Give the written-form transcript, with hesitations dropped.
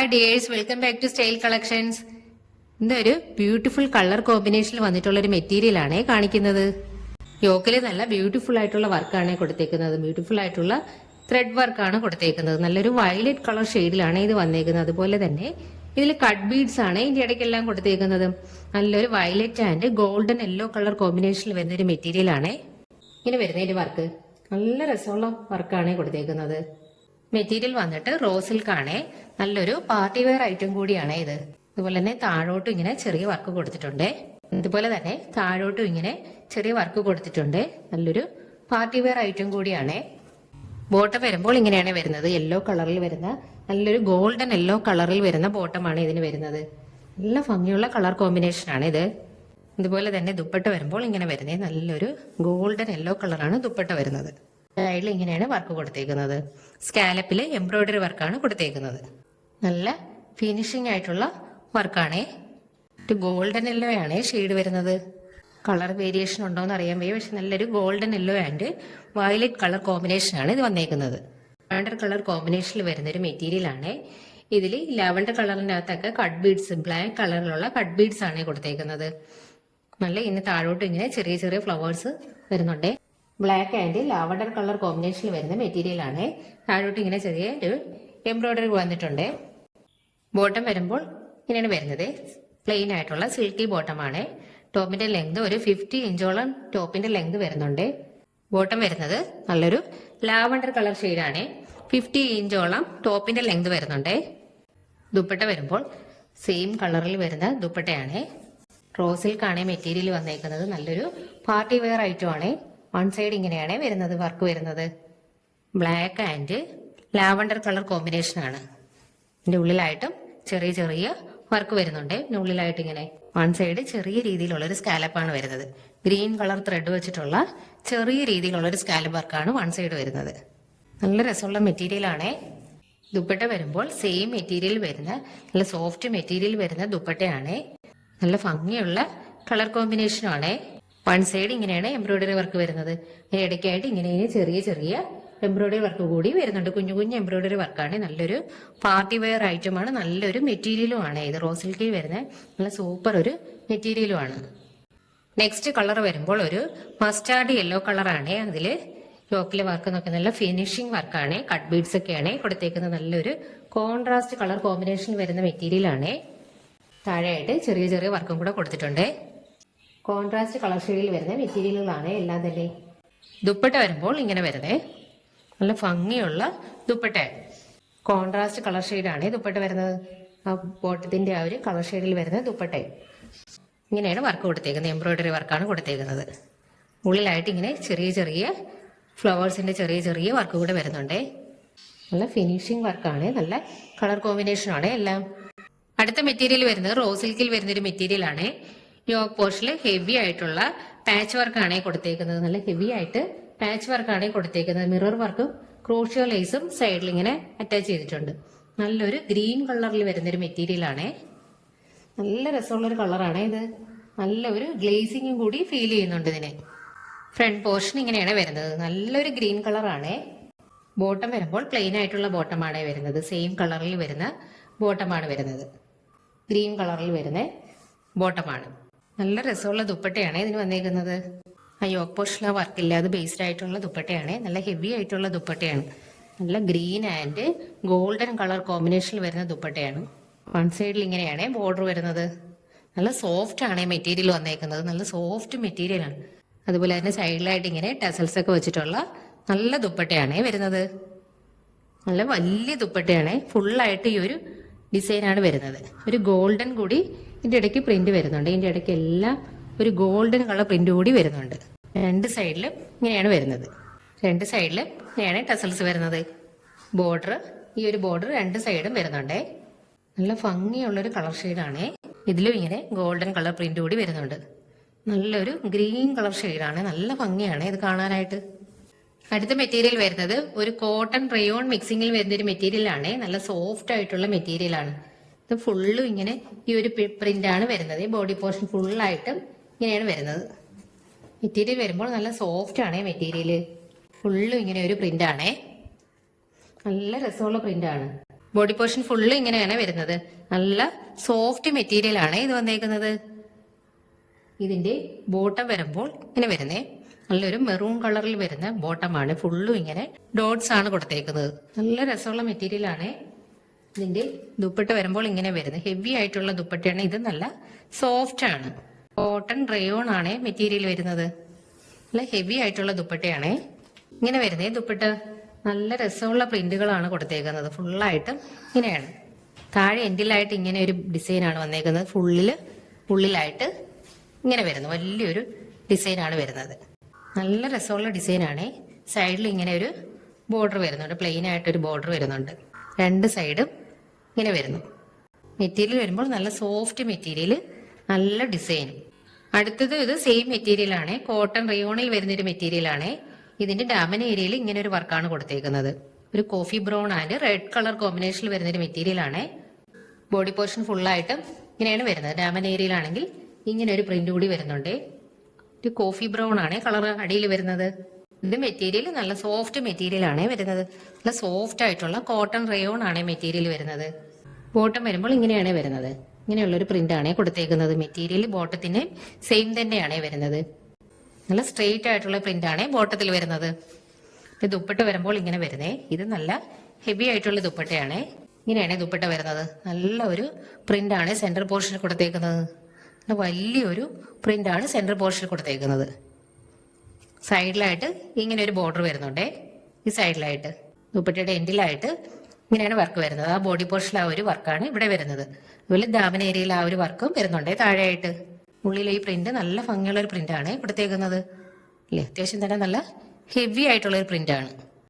Hi dears, welcome back to style collections. ഇതൊരു beautiful colour കോമ്പിനേഷനിൽ വന്നിട്ടുള്ള ഒരു മെറ്റീരിയൽ ആണ് കാണിക്കുന്നത്. യോക്കില് നല്ല ബ്യൂട്ടിഫുൾ ആയിട്ടുള്ള വർക്കാണ് കൊടുത്തേക്കുന്നത്. ബ്യൂട്ടിഫുൾ ആയിട്ടുള്ള ത്രെഡ് വർക്കാണ് കൊടുത്തേക്കുന്നത്. നല്ലൊരു വയലറ്റ് കളർ ഷെയ്ഡിലാണ് ഇത് വന്നേക്കുന്നത്. അതുപോലെ തന്നെ ഇതിൽ കട്ട് ബീഡ്സ് ആണ് ഇതിന്റെ ഇടയ്ക്കെല്ലാം കൊടുത്തേക്കുന്നത്. നല്ലൊരു violet and golden yellow colour കോമ്പിനേഷനിൽ വരുന്ന ഒരു മെറ്റീരിയൽ ആണ് ഇങ്ങനെ വരുന്നതിന്റെ വർക്ക്. നല്ല രസമുള്ള വർക്കാണ് കൊടുത്തേക്കുന്നത്. മെറ്റീരിയൽ വന്നിട്ട് റോ സിൽക്ക് ആണ്. നല്ലൊരു പാർട്ടി വെയർ ഐറ്റം കൂടിയാണ് ഇത്. അതുപോലെ തന്നെ താഴോട്ടും ഇങ്ങനെ ചെറിയ വർക്ക് കൊടുത്തിട്ടുണ്ട്. ഇതുപോലെ തന്നെ താഴോട്ടും ഇങ്ങനെ ചെറിയ വർക്ക് കൊടുത്തിട്ടുണ്ട്. നല്ലൊരു പാർട്ടി വെയർ ഐറ്റം കൂടിയാണ്. ബോട്ടം വരുമ്പോൾ ഇങ്ങനെയാണ് വരുന്നത്. യെല്ലോ കളറിൽ വരുന്ന നല്ലൊരു ഗോൾഡൻ യെല്ലോ കളറിൽ വരുന്ന ബോട്ടമാണ് ഇതിന് വരുന്നത്. നല്ല ഭംഗിയുള്ള കളർ കോമ്പിനേഷൻ ആണ് ഇത്. ഇതുപോലെ തന്നെ ദുപ്പട്ട വരുമ്പോൾ ഇങ്ങനെ വരുന്നത് നല്ലൊരു ഗോൾഡൻ യെല്ലോ കളറാണ് ദുപ്പട്ട വരുന്നത്. സൈഡിൽ ഇങ്ങനെയാണ് വർക്ക് കൊടുത്തേക്കുന്നത്. സ്കാലപ്പില് എംബ്രോയിഡറി വർക്കാണ് കൊടുത്തേക്കുന്നത്. നല്ല ഫിനിഷിംഗ് ആയിട്ടുള്ള വർക്കാണേ. ഒരു ഗോൾഡൻ യെല്ലോ ആണ് ഷെയ്ഡ് വരുന്നത്. കളർ വേരിയേഷൻ ഉണ്ടോന്ന് അറിയാൻ വയ്യ, പക്ഷെ നല്ലൊരു golden yellow and violet colour combination ആണ് ഇത് വന്നേക്കുന്നത്. ലാവൻഡർ കളർ കോമ്പിനേഷനിൽ വരുന്ന ഒരു മെറ്റീരിയൽ ആണ്. ഇതിൽ ലാവൻഡർ കളറിനകത്തൊക്കെ കട്ട് ബീഡ്സ്, ബ്ലാക്ക് കളറിലുള്ള കട്ട് ബീഡ്സ് ആണ് കൊടുത്തേക്കുന്നത്. നല്ല ഇന്ന് താഴോട്ട് ഇങ്ങനെ ചെറിയ ചെറിയ ഫ്ലവേഴ്സ് വരുന്നുണ്ട്. ബ്ലാക്ക് ആൻഡ് ലാവൻഡർ കളർ കോമ്പിനേഷനിൽ വരുന്ന മെറ്റീരിയൽ ആണ്. താഴോട്ട് ഇങ്ങനെ ചെറിയ ഒരു എംബ്രോയിഡറി വന്നിട്ടുണ്ട്. ബോട്ടം വരുമ്പോൾ ഇങ്ങനെയാണ് വരുന്നത്. പ്ലെയിൻ ആയിട്ടുള്ള സിൽക്കി ബോട്ടമാണ്. ടോപ്പിന്റെ ലെങ്ത് ഒരു 50 ഇഞ്ചോളം ടോപ്പിന്റെ ലെങ്ത് വരുന്നുണ്ട്. ബോട്ടം വരുന്നത് നല്ലൊരു ലാവൻഡർ കളർ ഷെയ്ഡാണ്. 50 ഇഞ്ചോളം ടോപ്പിന്റെ ലെങ്ത് വരുന്നുണ്ട്. ദുപ്പട്ട വരുമ്പോൾ സെയിം കളറിൽ വരുന്ന ദുപ്പട്ടയാണ്. റോ സിൽക്കാണ് മെറ്റീരിയൽ വന്നേക്കുന്നത്. നല്ലൊരു പാർട്ടി വെയർ ഐറ്റം ആണ്. വൺ സൈഡ് ഇങ്ങനെയാണ് വരുന്നത് വർക്ക് വരുന്നത്. Black and lavender colour combination ആണ്. ഇതിന്റെ ഉള്ളിലായിട്ടും ചെറിയ ചെറിയ വർക്ക് വരുന്നുണ്ട്. ഇതിന്റെ ഉള്ളിലായിട്ട് ഇങ്ങനെ വൺ സൈഡ് ചെറിയ രീതിയിലുള്ള ഒരു സ്കാലപ്പാണ് വരുന്നത്. ഗ്രീൻ കളർ ത്രെഡ് വെച്ചിട്ടുള്ള ചെറിയ രീതിയിലുള്ള ഒരു സ്കാലപ്പ് വർക്കാണ് വൺ സൈഡ് വരുന്നത്. നല്ല രസമുള്ള മെറ്റീരിയൽ ആണ്. ദുപ്പട്ട വരുമ്പോൾ സെയിം മെറ്റീരിയൽ വരുന്ന നല്ല സോഫ്റ്റ് മെറ്റീരിയൽ വരുന്ന ദുപ്പട്ടയാണ്. നല്ല ഭംഗിയുള്ള കളർ കോമ്പിനേഷനും ആണ്. വൺ സൈഡ് ഇങ്ങനെയാണ് എംബ്രോയിഡറി വർക്ക് വരുന്നത്. അതിന് ഇടയ്ക്കായിട്ട് ഇങ്ങനെ ചെറിയ ചെറിയ എംബ്രോയിഡറി വർക്ക് കൂടി വരുന്നുണ്ട്. കുഞ്ഞു കുഞ്ഞു എംബ്രോയിഡറി വർക്കാണ്. നല്ലൊരു പാർട്ടി വെയർ ഐറ്റം ആണ്. നല്ലൊരു മെറ്റീരിയലും ആണ് ഇത്. റോ സിൽക്കിൽ വരുന്ന നല്ല സൂപ്പർ ഒരു മെറ്റീരിയലും ആണ്. നെക്സ്റ്റ് കളർ വരുമ്പോൾ ഒരു മസ്റ്റാർഡ് യെല്ലോ കളറാണ്. അതില് യോക്കിലെ വർക്ക് നോക്കി നല്ല ഫിനിഷിംഗ് വർക്കാണ്. കട്ട് ബീഡ്സ് ഒക്കെയാണ് കൊടുത്തേക്കുന്നത്. നല്ലൊരു കോൺട്രാസ്റ്റ് കളർ കോമ്പിനേഷൻ വരുന്ന മെറ്റീരിയൽ ആണ്. താഴെയായിട്ട് ചെറിയ ചെറിയ വർക്കും കൂടെ കൊടുത്തിട്ടുണ്ട്. കോൺട്രാസ്റ്റ് കളർ ഷെയ്ഡിൽ വരുന്ന മെറ്റീരിയലുകളാണ് എല്ലാം തന്നെ. ദുപ്പട്ട വരുമ്പോൾ ഇങ്ങനെ വരുന്നത് നല്ല ഭംഗിയുള്ള ദുപ്പട്ട. കോൺട്രാസ്റ്റ് കളർ ഷെയ്ഡാണ് ദുപ്പട്ട വരുന്നത്. ആ ബോട്ടത്തിന്റെ ആ ഒരു കളർ ഷെയ്ഡിൽ വരുന്ന ദുപ്പട്ട. ഇങ്ങനെയാണ് വർക്ക് കൊടുത്തേക്കുന്നത്. എംബ്രോയിഡറി വർക്കാണ് കൊടുത്തേക്കുന്നത്. ഉള്ളിലായിട്ട് ഇങ്ങനെ ചെറിയ ചെറിയ ഫ്ലവേഴ്സിന്റെ ചെറിയ ചെറിയ വർക്ക് കൂടെ വരുന്നുണ്ട്. നല്ല ഫിനിഷിംഗ് വർക്കാണ്. നല്ല കളർ കോമ്പിനേഷൻ ആണ് എല്ലാം. അടുത്ത മെറ്റീരിയൽ വരുന്നത് റോ സിൽക്കിൽ വരുന്നൊരു മെറ്റീരിയൽ ആണ്. യോക്ക് പോർഷനിൽ ഹെവി ആയിട്ടുള്ള പാച്ച് വർക്കാണ് കൊടുത്തേക്കുന്നത്. നല്ല ഹെവി ആയിട്ട് പാച്ച് വർക്കാണ് കൊടുത്തേക്കുന്നത്. മിറർ വർക്കും ക്രോഷ്യോ ലേസും സൈഡിൽ ഇങ്ങനെ അറ്റാച്ച് ചെയ്തിട്ടുണ്ട്. നല്ലൊരു ഗ്രീൻ കളറിൽ വരുന്നൊരു മെറ്റീരിയൽ ആണ്. നല്ല രസമുള്ളൊരു കളറാണ് ഇത്. നല്ലൊരു ഗ്ലേസിങ്ങും കൂടി ഫീൽ ചെയ്യുന്നുണ്ട് ഇതിന്. ഫ്രണ്ട് പോർഷൻ ഇങ്ങനെയാണ് വരുന്നത്. നല്ലൊരു ഗ്രീൻ കളറാണ്. ബോട്ടം വരുമ്പോൾ പ്ലെയിൻ ആയിട്ടുള്ള ബോട്ടമാണ് വരുന്നത്. സെയിം കളറിൽ വരുന്ന ബോട്ടമാണ് വരുന്നത്. ഗ്രീൻ കളറിൽ വരുന്ന ബോട്ടമാണ്. നല്ല രസമുള്ള ദുപ്പട്ടയാണ് ഇതിന് വന്നേക്കുന്നത്. ആ യോക്ക് പോർഷനിലെ വർക്കില്ല, അത് ബേസ്ഡ് ആയിട്ടുള്ള ദുപ്പട്ടയാണ്. നല്ല ഹെവി ആയിട്ടുള്ള ദുപ്പട്ടയാണ്. നല്ല ഗ്രീൻ ആൻഡ് ഗോൾഡൻ കളർ കോമ്പിനേഷനിൽ വരുന്ന ദുപ്പട്ടയാണ്. വൺ സൈഡിൽ ഇങ്ങനെയാണ് ബോർഡർ വരുന്നത്. നല്ല സോഫ്റ്റ് ആണ് മെറ്റീരിയൽ വന്നേക്കുന്നത്. നല്ല സോഫ്റ്റ് മെറ്റീരിയൽ ആണ്. അതുപോലെ തന്നെ സൈഡിലായിട്ട് ഇങ്ങനെ ടെസൽസ് ഒക്കെ വെച്ചിട്ടുള്ള നല്ല ദുപ്പട്ടയാണ് വരുന്നത്. നല്ല വലിയ ദുപ്പട്ടയാണ്. ഫുള്ളായിട്ട് ഈ ഒരു ഡിസൈനാണ് വരുന്നത്. ഒരു ഗോൾഡൻ കൂടി ഇതിന്റെ ഇടയ്ക്ക് പ്രിന്റ് വരുന്നുണ്ട്. ഇതിന്റെ ഇടയ്ക്ക് എല്ലാം ഒരു ഗോൾഡൻ കളർ പ്രിന്റ് കൂടി വരുന്നുണ്ട്. രണ്ട് സൈഡിലും ഇങ്ങനെയാണ് വരുന്നത്. രണ്ട് സൈഡിലും ഇങ്ങനെയാണ് ടെസൽസ് വരുന്നത്. ബോർഡർ, ഈ ഒരു ബോർഡർ രണ്ട് സൈഡും വരുന്നുണ്ട്. നല്ല ഭംഗിയുള്ളൊരു കളർ ഷെയ്ഡാണ്. ഇതിലും ഇങ്ങനെ ഗോൾഡൻ കളർ പ്രിന്റ് കൂടി വരുന്നുണ്ട്. നല്ലൊരു ഗ്രീൻ കളർ ഷെയ്ഡാണ്. നല്ല ഭംഗിയാണ് ഇത് കാണാനായിട്ട്. അടുത്ത മെറ്റീരിയൽ വരുന്നത് ഒരു കോട്ടൺ റയോൺ മിക്സിംഗിൽ വരുന്ന ഒരു മെറ്റീരിയൽ ആണ്. നല്ല സോഫ്റ്റ് ആയിട്ടുള്ള മെറ്റീരിയൽ ആണ്. ഇത് ഫുള്ളും ഇങ്ങനെ ഈ ഒരു പ്രിന്റ് ആണ് വരുന്നത്. ബോഡി പോർഷൻ ഫുള്ളായിട്ടും ഇങ്ങനെയാണ് വരുന്നത്. മെറ്റീരിയൽ വരുമ്പോൾ നല്ല സോഫ്റ്റ് ആണ് മെറ്റീരിയൽ. ഫുള്ളും ഇങ്ങനെ ഒരു പ്രിന്റ് ആണ്. നല്ല രസമുള്ള പ്രിന്റ് ആണ്. ബോഡി പോർഷൻ ഫുള്ള് ഇങ്ങനെയാണ് വരുന്നത്. നല്ല സോഫ്റ്റ് മെറ്റീരിയൽ ആണ് ഇത് വന്നേക്കുന്നത്. ഇതിന്റെ ബോട്ടം വരുമ്പോൾ ഇങ്ങനെ വരുന്നേ, നല്ലൊരു മെറൂൺ കളറിൽ വരുന്ന ബോട്ടമാണ്. ഫുള്ളും ഇങ്ങനെ ഡോട്ട്സ് ആണ് കൊടുത്തേക്കുന്നത്. നല്ല രസമുള്ള മെറ്റീരിയൽ ആണ്. ഇതിന്റെ ദുപ്പട്ട വരുമ്പോൾ ഇങ്ങനെ വരുന്നത് ഹെവി ആയിട്ടുള്ള ദുപ്പട്ടയാണ്. ഇത് നല്ല സോഫ്റ്റ് ആണ്. കോട്ടൺ റയോൺ ആണ് മെറ്റീരിയൽ വരുന്നത്. നല്ല ഹെവി ആയിട്ടുള്ള ദുപ്പട്ടയാണ് ഇങ്ങനെ വരുന്നേ. ദുപ്പട്ട നല്ല രസമുള്ള പ്രിന്റുകളാണ് കൊടുത്തേക്കുന്നത്. ഫുള്ളായിട്ടും ഇങ്ങനെയാണ്. താഴെ എൻഡിലായിട്ട് ഇങ്ങനെ ഒരു ഡിസൈനാണ് വന്നേക്കുന്നത്. ഉള്ളിലായിട്ട് ഇങ്ങനെ വരുന്നു. വലിയൊരു ഡിസൈനാണ് വരുന്നത്. നല്ല രസമുള്ള ഡിസൈനാണ്. സൈഡിൽ ഇങ്ങനെ ഒരു ബോർഡർ വരുന്നുണ്ട്. പ്ലെയിൻ ആയിട്ടൊരു ബോർഡർ വരുന്നുണ്ട്. രണ്ട് സൈഡും ഇങ്ങനെ വരുന്നു. മെറ്റീരിയൽ വരുമ്പോൾ നല്ല സോഫ്റ്റ് മെറ്റീരിയൽ, നല്ല ഡിസൈനും. അടുത്തത് ഇത് സെയിം മെറ്റീരിയൽ ആണ്. കോട്ടൺ റയോണിൽ വരുന്നൊരു മെറ്റീരിയൽ ആണ്. ഇതിന്റെ ഡാമൻ ഏരിയയിൽ ഇങ്ങനെ ഒരു വർക്കാണ് കൊടുത്തേക്കുന്നത്. ഒരു coffee brown and red colour കോമ്പിനേഷനിൽ വരുന്നൊരു മെറ്റീരിയൽ ആണ്. ബോഡി പോർഷൻ ഫുള്ളായിട്ടും ഇങ്ങനെയാണ് വരുന്നത്. ഡാമൻ ഏരിയയിലാണെങ്കിൽ ഇങ്ങനെ ഒരു പ്രിന്റ് കൂടി വരുന്നുണ്ട്. ഒരു കോഫി ബ്രൗൺ ആണ് കളർ അടിയിൽ വരുന്നത്. ഇത് മെറ്റീരിയൽ നല്ല സോഫ്റ്റ് മെറ്റീരിയൽ ആണ് വരുന്നത്. നല്ല സോഫ്റ്റ് ആയിട്ടുള്ള കോട്ടൺ റയോൺ ആണ് മെറ്റീരിയൽ വരുന്നത്. ബോട്ടം വരുമ്പോൾ ഇങ്ങനെയാണ് വരുന്നത്. ഇങ്ങനെയുള്ളൊരു പ്രിന്റ് ആണ് കൊടുത്തേക്കുന്നത്. മെറ്റീരിയൽ ബോട്ടത്തിന് സെയിം തന്നെയാണ് വരുന്നത്. നല്ല സ്ട്രെയിറ്റ് ആയിട്ടുള്ള പ്രിന്റ് ആണ് ബോട്ടത്തിൽ വരുന്നത്. ദുപ്പട്ട വരുമ്പോൾ ഇങ്ങനെ വരുന്നേ. ഇത് നല്ല ഹെവി ആയിട്ടുള്ള ദുപ്പട്ടയാണ്. ഇങ്ങനെയാണ് ദുപ്പട്ട വരുന്നത്. നല്ല ഒരു പ്രിന്റ് ആണ് സെന്റർ പോർഷനിൽ കൊടുത്തേക്കുന്നത്. വലിയൊരു പ്രിന്റ് ആണ് സെന്റർ പോർഷനിൽ കൊടുത്തേക്കുന്നത്. സൈഡിലായിട്ട് ഇങ്ങനെ ഒരു ബോർഡർ വരുന്നുണ്ട്. ഈ സൈഡിലായിട്ട് ദുപ്പട്ടയുടെ എൻഡിലായിട്ട് ഇങ്ങനെയാണ് വർക്ക് വരുന്നത്. ആ ബോഡി പോർഷനിൽ ആ ഒരു വർക്കാണ് ഇവിടെ വരുന്നത്. അതുപോലെ ദാമൻ ഏരിയയിൽ ആ ഒരു വർക്കും വരുന്നുണ്ട് താഴെയായിട്ട്. ഉള്ളിലെ ഈ പ്രിന്റ് നല്ല ഭംഗിയുള്ള ഒരു പ്രിന്റ് ആണ് കൊടുത്തേക്കുന്നത്. അല്ലേ, അത്യാവശ്യം തന്നെ നല്ല ഹെവി ആയിട്ടുള്ള ഒരു പ്രിന്റ് ആണ്.